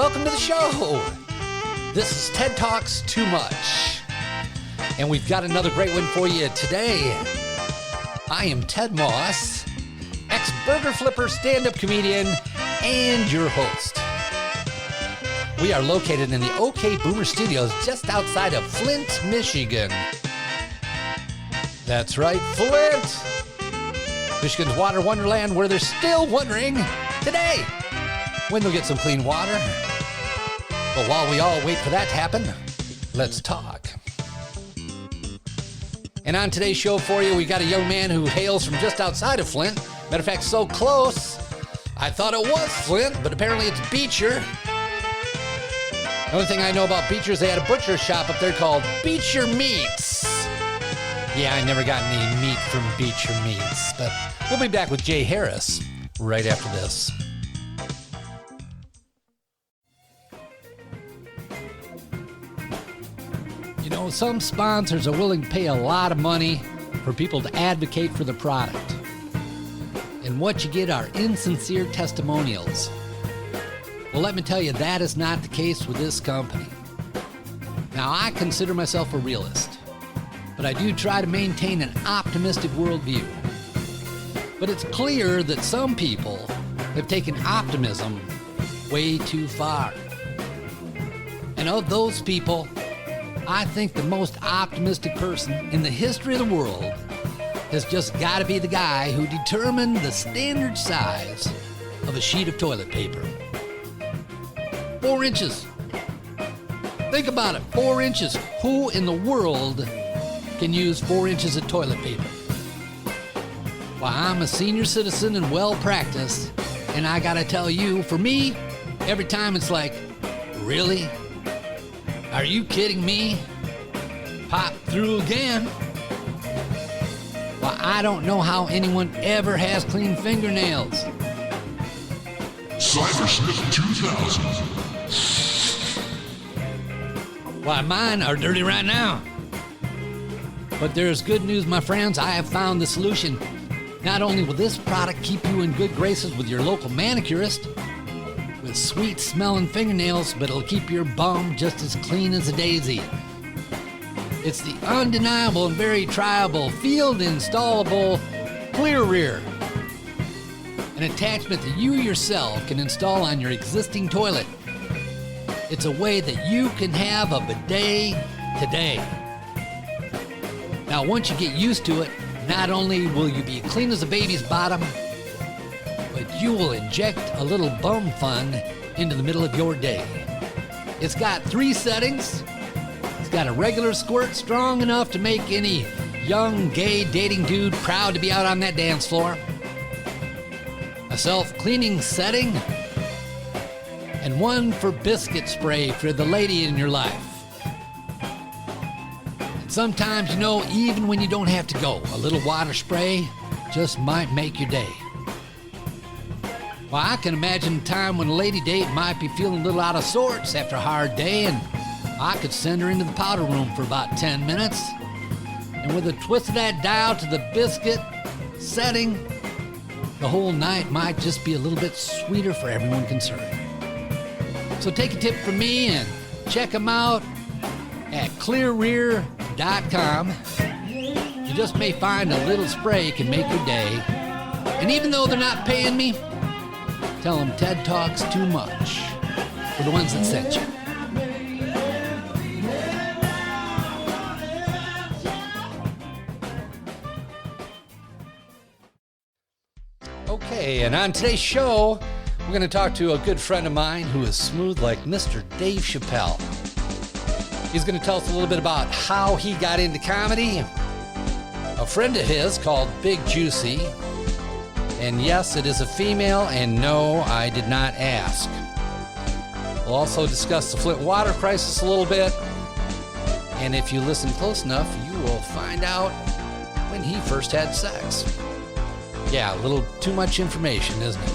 welcome to the show. This is TED Talks Too Much, and we've got another great one for you today. I am Ted Moss, ex-burger flipper, stand-up comedian, and your host. We are located in the OK Boomer Studios just outside of Flint, Michigan. That's right, Flint! Michigan's water wonderland, where they're still wondering today when they'll get some clean water. But while we all wait for that to happen, let's talk. And on today's show for you, we got a young man who hails from just outside of Flint. Matter of fact, so close, I thought it was Flint, but apparently it's Beecher. The only thing I know about Beecher is they had a butcher shop up there called Beecher Meats. Yeah, I never got any meat from Beecher Meats, but we'll be back with Jay Harris right after this. You know, some sponsors are willing to pay a lot of money for people to advocate for the product. And what you get are insincere testimonials. Well, let me tell you, that is not the case with this company. Now, I consider myself a realist, but I do try to maintain an optimistic worldview. But it's clear that some people have taken optimism way too far. And of those people, I think the most optimistic person in the history of the world has just got to be the guy who determined the standard size of a sheet of toilet paper. 4 inches. Think about it, 4 inches. Who in the world can use 4 inches of toilet paper? Well, I'm a senior citizen and well-practiced, and I gotta tell you, for me, every time it's like, really? Are you kidding me? Pop through again. Well, I don't know how anyone ever has clean fingernails. Cybersmith 2000. Why, mine are dirty right now. But there's good news, my friends. I have found the solution. Not only will this product keep you in good graces with your local manicurist with sweet-smelling fingernails, but it'll keep your bum just as clean as a daisy. It's the undeniable and very triable field-installable Clear Rear, an attachment that you yourself can install on your existing toilet. It's a way that you can have a bidet today. Now, once you get used to it, not only will you be clean as a baby's bottom, but you will inject a little bum fun into the middle of your day. It's got 3 settings. It's got a regular squirt strong enough to make any young, gay, dating dude proud to be out on that dance floor. A self-cleaning setting, and one for biscuit spray for the lady in your life. And sometimes, you know, even when you don't have to go, a little water spray just might make your day. Well, I can imagine a time when a lady date might be feeling a little out of sorts after a hard day, and I could send her into the powder room for about 10 minutes. And with a twist of that dial to the biscuit setting, the whole night might just be a little bit sweeter for everyone concerned. So take a tip from me and check them out at clearrear.com. You just may find a little spray can make your day. And even though they're not paying me, tell them TED Talks Too Much for the ones that sent you. Okay, and on today's show, we're going to talk to a good friend of mine who is smooth like Mr. Dave Chappelle. He's going to tell us a little bit about how he got into comedy. A friend of his called Big Juicey. And yes, it is a female, and no, I did not ask. We'll also discuss the Flint water crisis a little bit. And if you listen close enough, you will find out when he first had sex. Yeah, a little too much information, isn't it?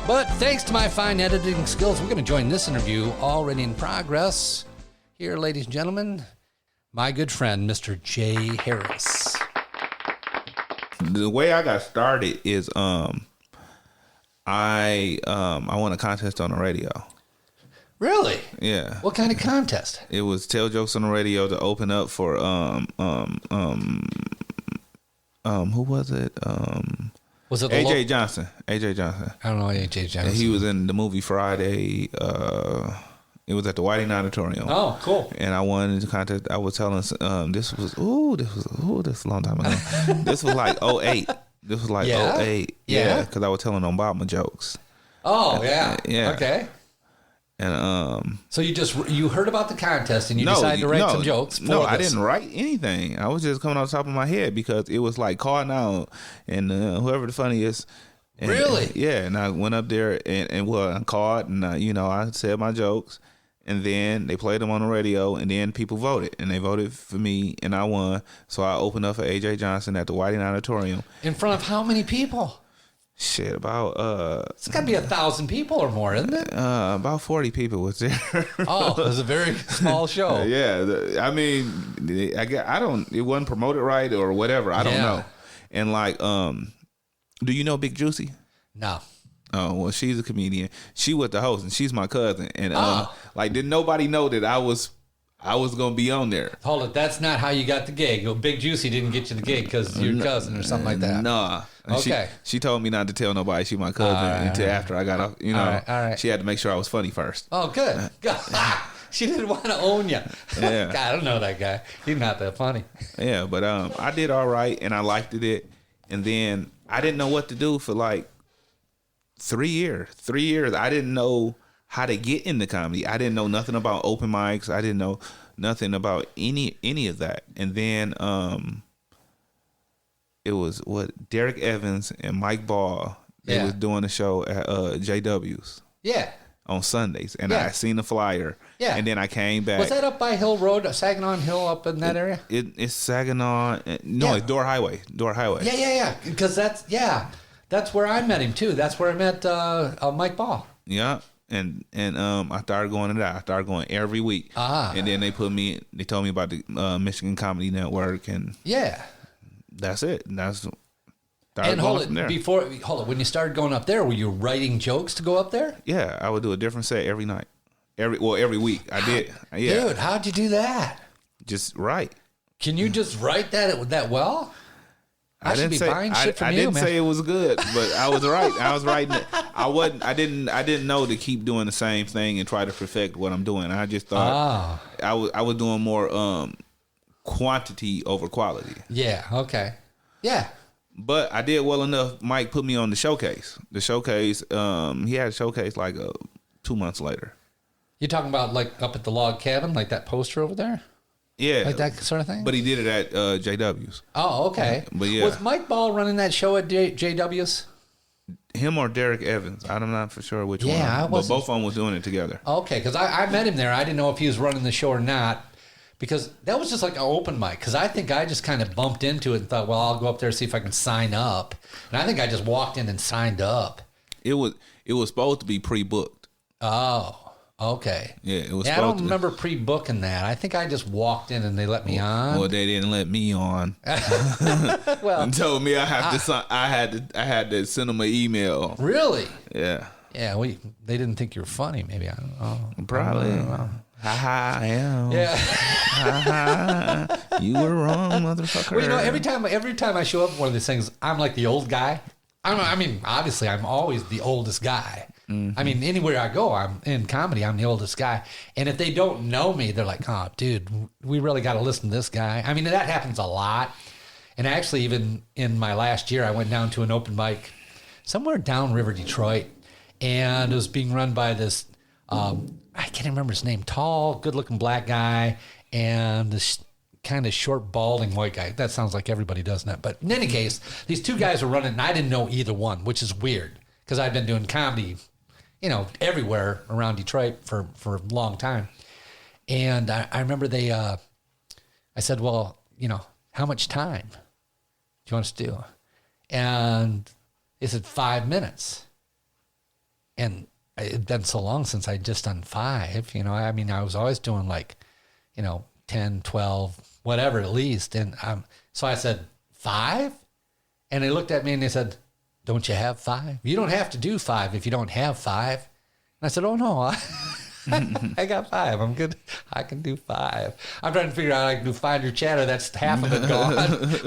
But thanks to my fine editing skills, we're going to join this interview already in progress. Here, ladies and gentlemen, my good friend, Mr. Jay Harris. The way I got started is I won a contest on the radio. Really? Yeah. What kind of contest? It was Tell Jokes on the Radio to open up for who was it? Was it AJ Johnson? AJ Johnson. I don't know AJ Johnson. And he was in the movie Friday. It was at the Whiting Auditorium. Oh, cool. And I won the contest. I was telling this was a long time ago. This was like 08. This was like 08. Yeah, because I was telling Obama jokes. Oh, yeah. Yeah. Okay. And so you heard about the contest and you decided to write some jokes for No, I didn't write anything. I was just coming off the top of my head because it was like calling out and whoever the funniest. And, really? Yeah, and I went up there and I called and I said my jokes, and then they played them on the radio, and then people voted, and they voted for me, and I won. So I opened up for AJ Johnson at the Whiting Auditorium. In front of how many people? Shit, about it's got to be 1,000 people or more, isn't it? About 40 people was there. Oh, it was a very small show. Yeah, I mean, it wasn't promoted right or whatever. I don't know. And like, do you know Big Juicey? No. Oh, well, she's a comedian. She was the host, and she's my cousin. And like, didn't nobody know that I was gonna be on there? Hold it, that's not how you got the gig. Big Juicy didn't get you the gig because your cousin or something like that. Nah. Okay. She told me not to tell nobody she my cousin until after I got off. All right. She had to make sure I was funny first. Oh, good. She didn't want to own you. Yeah. God, I don't know that guy. He's not that funny. Yeah, but I did all right, and I liked it. And then I didn't know what to do for like 3 years. 3 years, I didn't know how to get into comedy. I didn't know nothing about open mics. I didn't know nothing about any of that. And then it was Derek Evans and Mike Ball. They was doing a show at JW's. Yeah. On Sundays, and I seen the flyer. Yeah. And then I came back. Was that up by Hill Road, Saginaw Hill, up in that area? It's Saginaw. No, it's Door Highway. Yeah. Because that's where I met him too. That's where I met Mike Ball. Yeah. And I started going to that. I started going every week. And then they told me about the Michigan Comedy Network, and that's it. And hold it, when you started going up there, were you writing jokes to go up there? Yeah, I would do a different set every night. Every week. I did. Yeah. Dude, how'd you do that? Just write. Can you just write that well? I should be buying shit from you, man. I didn't say it was good, but I was right. I was writing it. I didn't know to keep doing the same thing and try to perfect what I'm doing. I just thought I was doing more quantity over quality. Yeah, okay. Yeah. But I did well enough. Mike put me on the showcase. The showcase, he had a showcase like 2 months later. You talking about like up at the log cabin, like that poster over there? Yeah. Like that sort of thing? But he did it at JW's. Oh, okay. But yeah. Was Mike Ball running that show at JW's? Him or Derek Evans. I'm not for sure which one. Yeah, but both of them was doing it together. Okay, because I met him there. I didn't know if he was running the show or not. Because that was just like an open mic. Because I think I just kind of bumped into it and thought, well, I'll go up there and see if I can sign up. And I think I just walked in and signed up. It was supposed to be pre-booked. Oh, okay. Yeah, it was. Yeah, I don't remember pre-booking that. I think I just walked in and they let me on. Well, they didn't let me on. Well, and told me I had to send them an email. Really? Yeah. Yeah. They didn't think you were funny. Maybe I don't know. Probably. I don't know. I am. Yeah. You were wrong, motherfucker. Well, every time I show up at one of these things, I'm like the old guy. I mean, obviously, I'm always the oldest guy. Mm-hmm. I mean, anywhere I go, I'm in comedy, I'm the oldest guy. And if they don't know me, they're like, oh, dude, we really got to listen to this guy. I mean, that happens a lot. And actually, even in my last year, I went down to an open mic somewhere downriver Detroit. And it was being run by this... I can't remember his name. Tall, good-looking black guy, and this kind of short, balding white guy. That sounds like everybody does that. But in any case, these two guys were running, and I didn't know either one, which is weird because I've been doing comedy, everywhere around Detroit for a long time. And I remember I said, well, how much time do you want us to do? And they said 5 minutes. And it had been so long since I'd just done 5, I mean, I was always doing 10, 12, whatever at least. And so I said, 5? And they looked at me and they said, don't you have 5? You don't have to do 5 if you don't have 5. And I said, oh no, I got 5. I'm good. I can do 5. I'm trying to figure out I can do Find Your Chatter. That's half of it gone.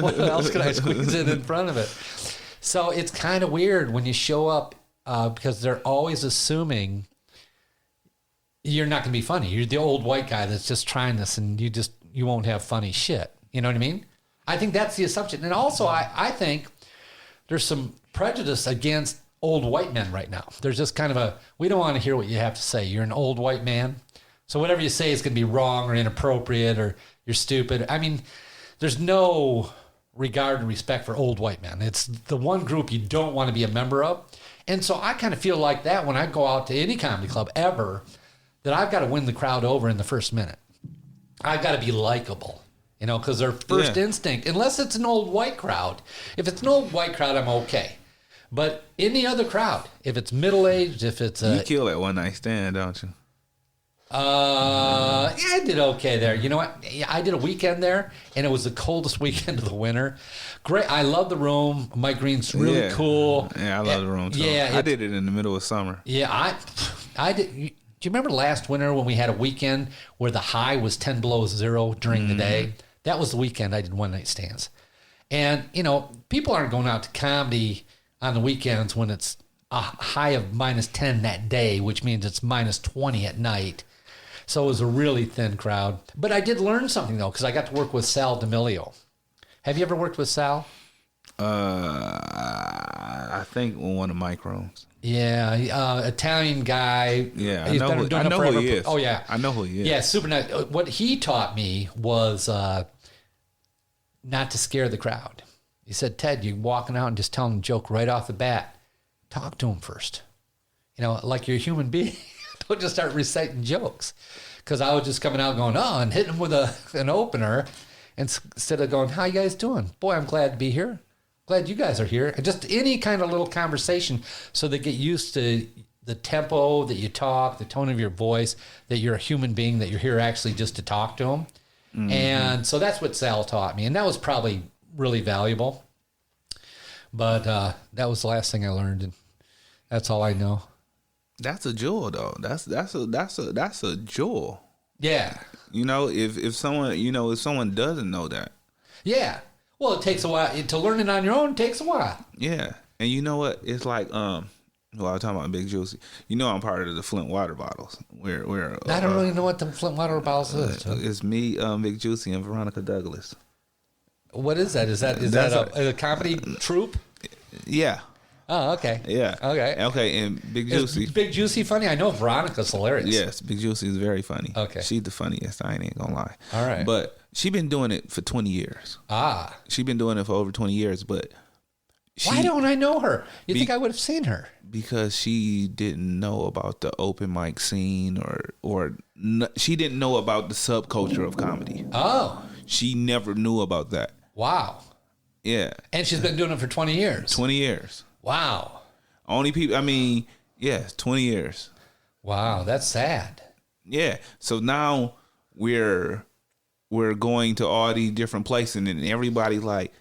What else can I squeeze in front of it? So it's kind of weird when you show up because they're always assuming you're not going to be funny. You're the old white guy that's just trying this, and you won't have funny shit. You know what I mean? I think that's the assumption. And also, I think there's some prejudice against old white men right now. There's just kind of we don't want to hear what you have to say. You're an old white man. So whatever you say is going to be wrong or inappropriate or you're stupid. I mean, there's no regard and respect for old white men. It's the one group you don't want to be a member of. And so I kind of feel like that when I go out to any comedy club ever, that I've got to win the crowd over in the first minute. I've got to be likable, because their first instinct, unless it's an old white crowd, if it's an old white crowd, I'm okay. But any other crowd, if it's middle-aged, if it's You kill that one night stand, don't you? Yeah, I did okay there. You know what? I did a weekend there, and it was the coldest weekend of the winter. Great. I love the room. Mike Green's really cool. Yeah, I love the room, too. Yeah, I did it in the middle of summer. Yeah, I did. Do you remember last winter when we had a weekend where the high was 10 below zero during the day? That was the weekend I did one-night stands. And, people aren't going out to comedy on the weekends when it's a high of minus 10 that day, which means it's minus 20 at night. So it was a really thin crowd. But I did learn something, though, because I got to work with Sal D'Amelio. Have you ever worked with Sal? I think on one of Mike rooms. Yeah, Italian guy. Yeah, I know who he is. Oh, yeah. I know who he is. Yeah, super nice. What he taught me was not to scare the crowd. He said, Ted, you're walking out and just telling a joke right off the bat. Talk to him first. Like you're a human being. Don't just start reciting jokes. Because I was just coming out going, and hitting him with an opener instead of going, how you guys doing? Boy, I'm glad to be here. Glad you guys are here. And just any kind of little conversation so they get used to the tempo that you talk, the tone of your voice, that you're a human being, that you're here actually just to talk to them. Mm-hmm. And so that's what Sal taught me. And that was probably really valuable. But that was the last thing I learned. And that's all I know. That's a jewel, though. That's a jewel. Yeah. If someone doesn't know that. Yeah. Well, it takes a while to learn it on your own. It takes a while. Yeah, and you know what? It's like I was talking about Big Juicy. I'm part of the Flint Water Bottles. We're I don't really know what the Flint Water Bottles is. It's me, Big Juicy, and Veronica Douglas. What is that? Is that a comedy troupe? Yeah. Oh, okay. Yeah. Okay, and Big Juicy. Is Big Juicy funny? I know Veronica's hilarious. Yes, Big Juicy is very funny. Okay. She's the funniest, I ain't gonna lie. All right. But she been doing it for 20 years. She been doing it for over 20 years, but why don't I know her? You think I would have seen her? Because she didn't know about the open mic scene or she didn't know about the subculture of comedy. Oh. She never knew about that. Wow. Yeah. And she's been doing it for 20 years. 20 years. Wow. Only people, 20 years. Wow, that's sad. Yeah. So now we're going to all these different places and everybody's like,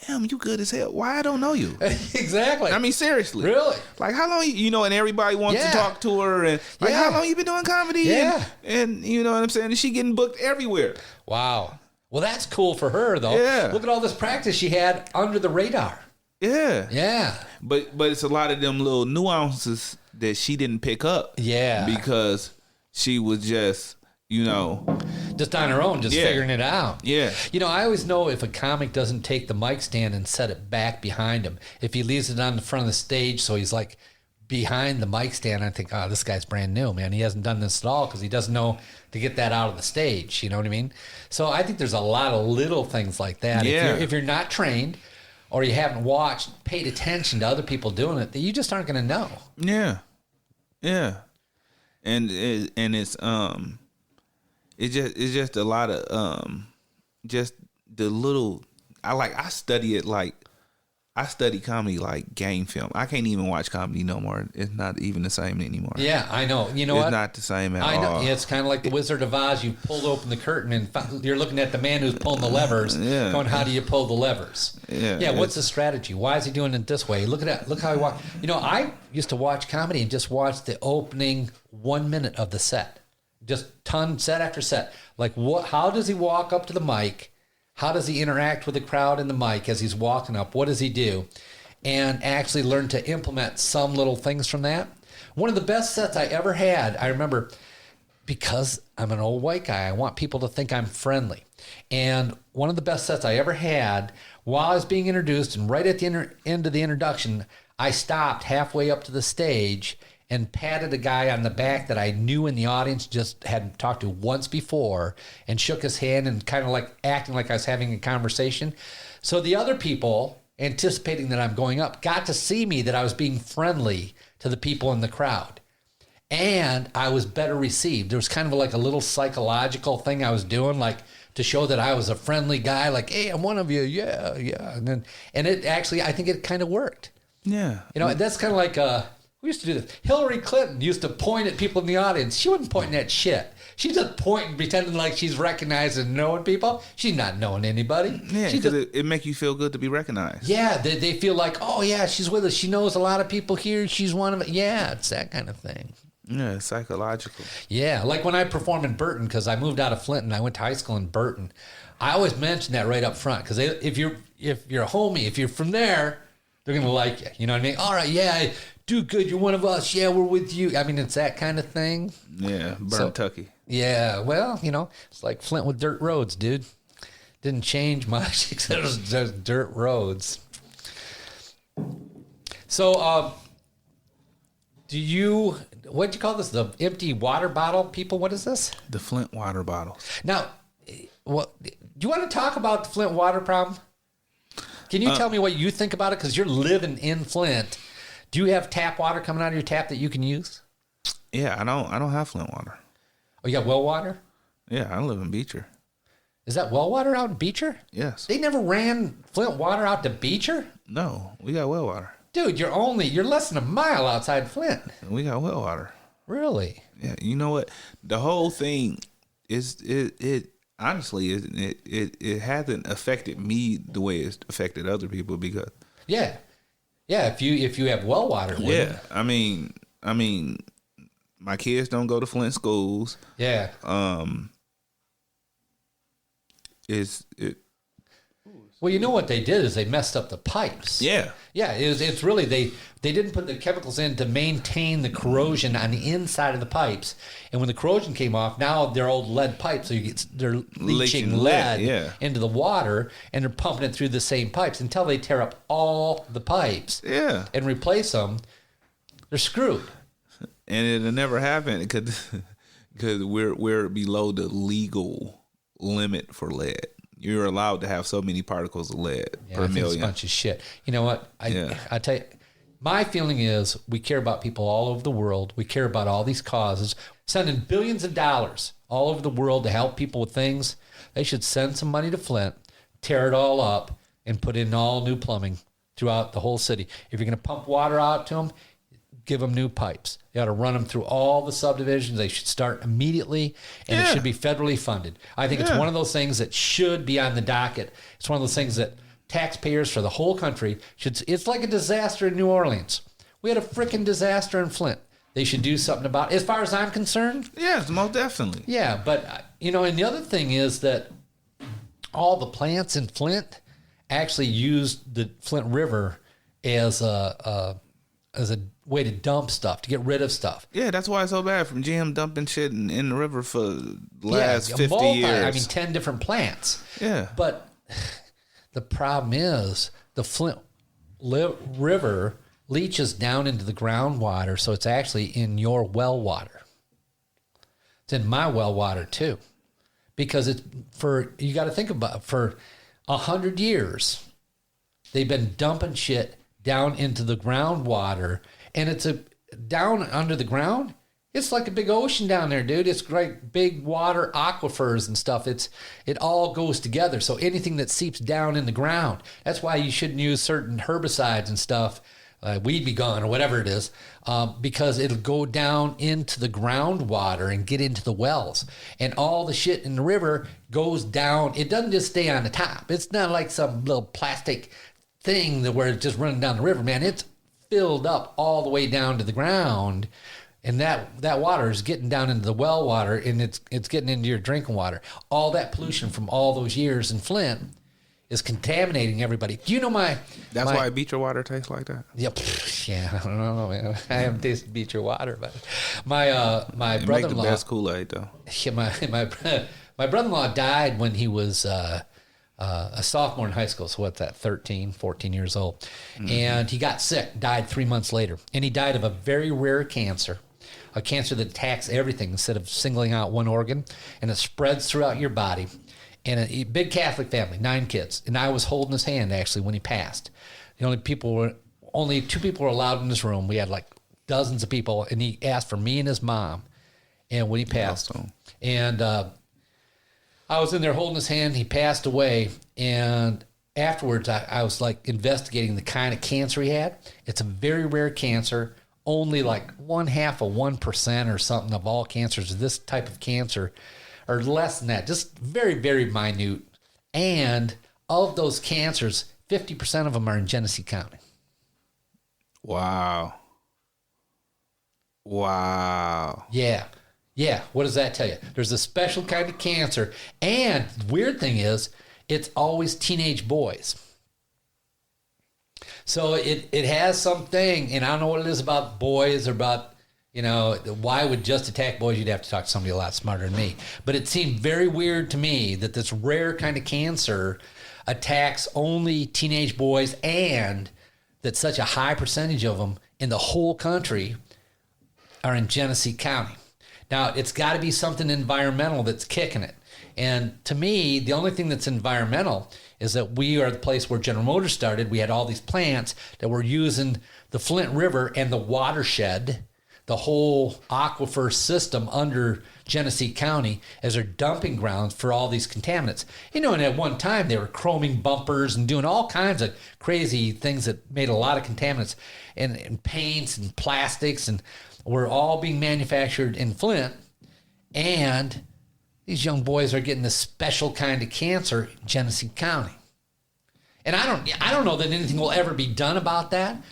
damn, you good as hell. Why I don't know you? Exactly. I mean, seriously. Really? Like, how long, and everybody wants to talk to her. And like, how long you been doing comedy? Yeah. And you know what I'm saying? And she getting booked everywhere. Wow. Well, that's cool for her, though. Yeah. Look at all this practice she had under the radar. Yeah. Yeah. But it's a lot of them little nuances that she didn't pick up. Yeah. Because she was just, just on her own, just figuring it out. Yeah. I always know if a comic doesn't take the mic stand and set it back behind him, if he leaves it on the front of the stage so he's like behind the mic stand, I think, this guy's brand new, man. He hasn't done this at all because he doesn't know to get that out of the stage. You know what I mean? So I think there's a lot of little things like that. Yeah. If you're not trained or you haven't paid attention to other people doing it, that you just aren't going to know. Yeah. Yeah. And it's just a lot of just the little I study comedy like game film. I can't even watch comedy no more. It's not even the same anymore. Yeah, I know. You know what? It's not the same at all. I know. Yeah, it's kind of like the Wizard of Oz. You pulled open the curtain and you're looking at the man who's pulling the levers. Yeah. Going, how do you pull the levers? Yeah. Yeah. What's the strategy? Why is he doing it this way? Look at that. Look how he walked. I used to watch comedy and just watch the opening 1 minute of the set. just ton set after set. Like how does he walk up to the mic? How does he interact with the crowd and the mic as he's walking up? What does he do? And actually learn to implement some little things from that. One of the best sets I ever had, I remember, because I'm an old white guy, I want people to think I'm friendly. And one of the best sets I ever had, while I was being introduced, and right at the end of the introduction, I stopped halfway up to the stage and patted a guy on the back that I knew in the audience, just had talked to once before, and shook his hand and kind of like acting like I was having a conversation. So the other people, anticipating that I'm going up, got to see me, that I was being friendly to the people in the crowd. And I was better received. There was kind of like a little psychological thing I was doing, like to show that I was a friendly guy, like, hey, I'm one of you. Yeah, yeah. And it actually, I think it kind of worked. Yeah. You know, that's kind of like, we used to do this. Hillary Clinton used to point at people in the audience. She wasn't pointing at shit. She's just pointing, pretending like she's recognizing and knowing people. She's not knowing anybody. Yeah, because it make you feel good to be recognized. Yeah, they feel like, oh, yeah, she's with us. She knows a lot of people here. She's one of it. Yeah, it's that kind of thing. Yeah, psychological. Yeah, like when I perform in Burton, because I moved out of Flint and I went to high school in Burton. I always mention that right up front, because if you're a homie, if you're from there, they're going to like you. You know what I mean? All right, yeah, do good. You're one of us. Yeah, we're with you. I mean, it's that kind of thing. Yeah, Burntucky. Yeah, well, you know, it's like Flint with dirt roads, dude. Didn't change much except it was just dirt roads. So, what'd you call this? The empty water bottle people? What is this? The Flint Water Bottles. Now, do you want to talk about the Flint water problem? Can you tell me what you think about it? Because you're living in Flint. Do you have tap water coming out of your tap that you can use? Yeah, I don't have Flint water. Oh, you got well water? Yeah, I live in Beecher. Is that well water out in Beecher? Yes. They never ran Flint water out to Beecher? No, we got well water. Dude, you're less than a mile outside Flint. We got well water. Really? Yeah, you know what? The whole thing is it honestly it hasn't affected me the way it's affected other people, because yeah, if you have well water, yeah, I mean my kids don't go to Flint schools. Yeah. Well, you know what they did is they messed up the pipes. Yeah. Yeah, it's really, they didn't put the chemicals in to maintain the corrosion on the inside of the pipes. And when the corrosion came off, now they're old lead pipes, so they're leaching lead into the water, and they're pumping it through the same pipes until they tear up all the pipes. Yeah. And replace them. They're screwed. And it'll never happen because we're below the legal limit for lead. You're allowed to have so many particles of lead per million. It's a bunch of shit. You know what? I tell you, my feeling is we care about people all over the world. We care about all these causes, sending billions of dollars all over the world to help people with things. They should send some money to Flint, tear it all up, and put in all new plumbing throughout the whole city. If you're going to pump water out to them, give them new pipes. They ought to run them through all the subdivisions. They should start immediately, and it should be federally funded. I think it's one of those things that should be on the docket. It's one of those things that taxpayers for the whole country should. It's like a disaster in New Orleans. We had a freaking disaster in Flint. They should do something about it, as far as I'm concerned. Yes, most definitely. Yeah, but, and the other thing is that all the plants in Flint actually used the Flint River as a way to dump stuff, to get rid of stuff. Yeah, that's why it's so bad from GM dumping shit in the river for the last 50 years. I mean, 10 different plants. Yeah. But the problem is the Flint River leaches down into the groundwater, so it's actually in your well water. It's in my well water too. Because you got to think about it, for 100 years, they've been dumping shit down into the groundwater, and it's down under the ground. It's like a big ocean down there, dude. It's like big water aquifers and stuff. It all goes together. So anything that seeps down in the ground, that's why you shouldn't use certain herbicides and stuff, Weed Be Gone or whatever it is, because it'll go down into the groundwater and get into the wells. And all the shit in the river goes down. It doesn't just stay on the top. It's not like some little plastic thing where it's just running down the river, man. It's filled up all the way down to the ground, And that water is getting down into the well water, and it's getting into your drinking water. All that pollution from all those years in Flint is contaminating everybody. Do you know That's why Beecher water tastes like that? Yeah, I don't know, man. I haven't tasted Beecher water, but my brother-in-law... Make the best Kool-Aid, though. Yeah, my brother-in-law died when he was a sophomore in high school, so what's that, 13, 14 years old. Mm-hmm. And he got sick, died 3 months later. And he died of a very rare cancer, a cancer that attacks everything instead of singling out one organ, and it spreads throughout your body. And a big Catholic family, 9 kids. And I was holding his hand, actually, when he passed. Only 2 people were allowed in this room. We had like dozens of people, and he asked for me and his mom. And when he passed, and I was in there holding his hand. He passed away, and afterwards, I was like investigating the kind of cancer he had. It's a very rare cancer. Only like 0.5% or something of all cancers. This type of cancer, or less than that, just very, very minute. And of those cancers, 50% of them are in Genesee County. Wow. Yeah. What does that tell you? There's a special kind of cancer. And the weird thing is, it's always teenage boys. So it has something, and I don't know what it is about boys or about, why would just attack boys? You'd have to talk to somebody a lot smarter than me. But it seemed very weird to me that this rare kind of cancer attacks only teenage boys, and that such a high percentage of them in the whole country are in Genesee County. Now, it's got to be something environmental that's kicking it. And to me, the only thing that's environmental is that we are the place where General Motors started. We had all these plants that were using the Flint River and the watershed, the whole aquifer system under Genesee County, as their dumping grounds for all these contaminants. And at one time, they were chroming bumpers and doing all kinds of crazy things that made a lot of contaminants, and paints and plastics, and were all being manufactured in Flint. And these young boys are getting this special kind of cancer in Genesee County. And I don't know that anything will ever be done about that,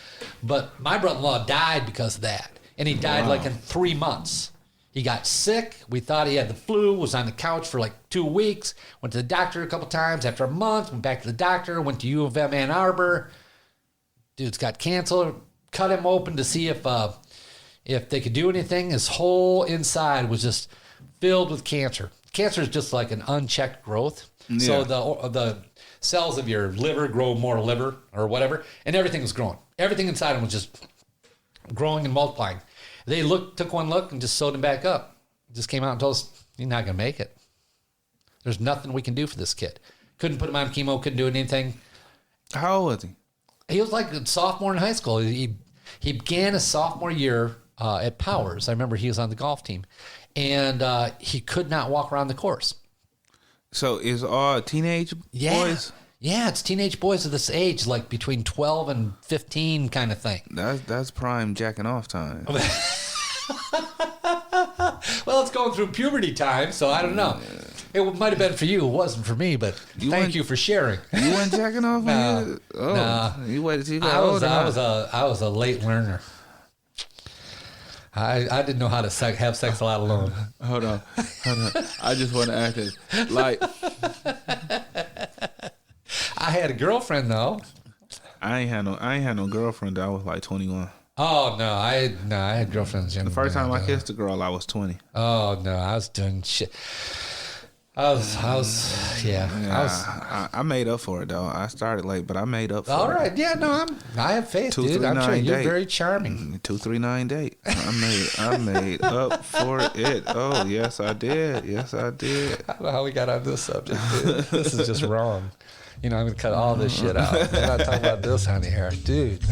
but my brother-in-law died because of that. And he died like in 3 months. He got sick. We thought he had the flu, was on the couch for like 2 weeks, went to the doctor a couple times. After a month, went back to the doctor, went to U of M Ann Arbor. Dude's got cancer. Cut him open to see if they could do anything. His whole inside was just filled with cancer. Cancer is just like an unchecked growth. Yeah. So the cells of your liver grow more liver or whatever, and everything was growing. Everything inside him was just growing and multiplying. They took one look and just sewed him back up. Just came out and told us, you're not going to make it. There's nothing we can do for this kid. Couldn't put him on chemo, couldn't do anything. How old was he? He was like a sophomore in high school. He began his sophomore year at Powers. I remember he was on the golf team. And he could not walk around the course. So is all teenage boys? Yeah, it's teenage boys of this age, like between 12 and 15 kind of thing. That's prime jacking off time. Well, it's going through puberty time, so I don't know. It might have been for you. It wasn't for me, but thank you for sharing. You weren't jacking off? No. You waited till you I got I was a late learner. I didn't know how to have sex a lot alone. Hold on. I just want to ask this. Like, I had a girlfriend though. I ain't had no girlfriend till I was like 21. Oh no, I had girlfriends. The first time I kissed a girl, I was 20. Oh no, I was doing shit. I made up for it though. I started late, but I made up for it. All right, yeah, no, I have faith, dude. I'm sure you're very charming. 239 date. I made up for it. Oh yes, I did. Yes, I did. I don't know how we got on this subject, dude. This is just wrong. I'm going to cut all this shit out. We're not talking about this, honey, here. Dude.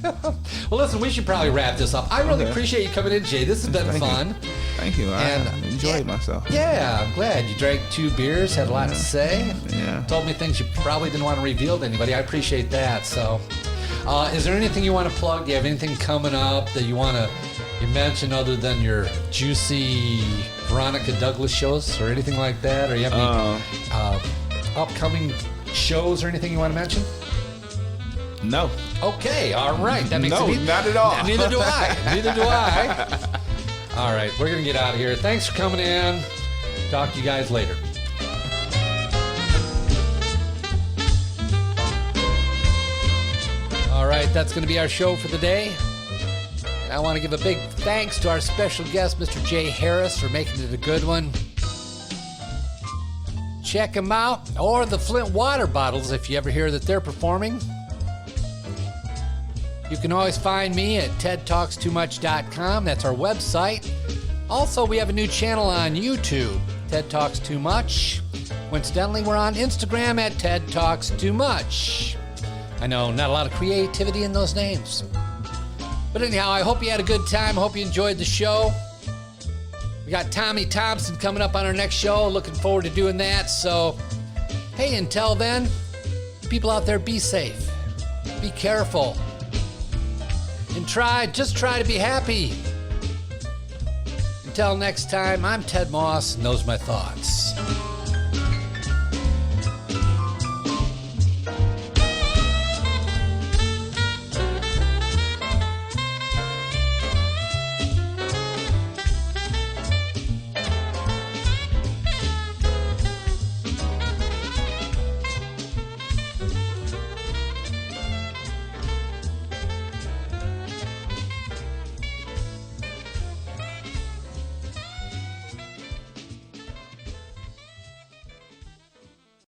Well, listen, we should probably wrap this up. I really appreciate you coming in, Jay. This has been fun. Thank you. I enjoyed myself. Yeah, I'm glad. You drank 2 beers, had a lot to say. Yeah. Told me things you probably didn't want to reveal to anybody. I appreciate that. So, is there anything you want to plug? Do you have anything coming up that you mention other than your Juicey Veronica Douglas shows or anything like that? Or you have any upcoming shows or anything you want to mention? No. Okay, all right. That makes not at all. Neither do I. All right, we're going to get out of here. Thanks for coming in. Talk to you guys later. All right, that's going to be our show for the day. And I want to give a big thanks to our special guest, Mr. Jay Harris, for making it a good one. Check him out, or the Flint Water Bottles if you ever hear that they're performing. You can always find me at tedtalkstoomuch.com. That's our website. Also, we have a new channel on YouTube, Ted Talks Too Much. Coincidentally, we're on Instagram at Ted Talks Too Much. I know, not a lot of creativity in those names. But anyhow, I hope you had a good time. I hope you enjoyed the show. We got Tommy Thompson coming up on our next show. Looking forward to doing that. So, hey, until then, people out there, be safe. Be careful. And just try to be happy. Until next time, I'm Ted Moss, and those are my thoughts.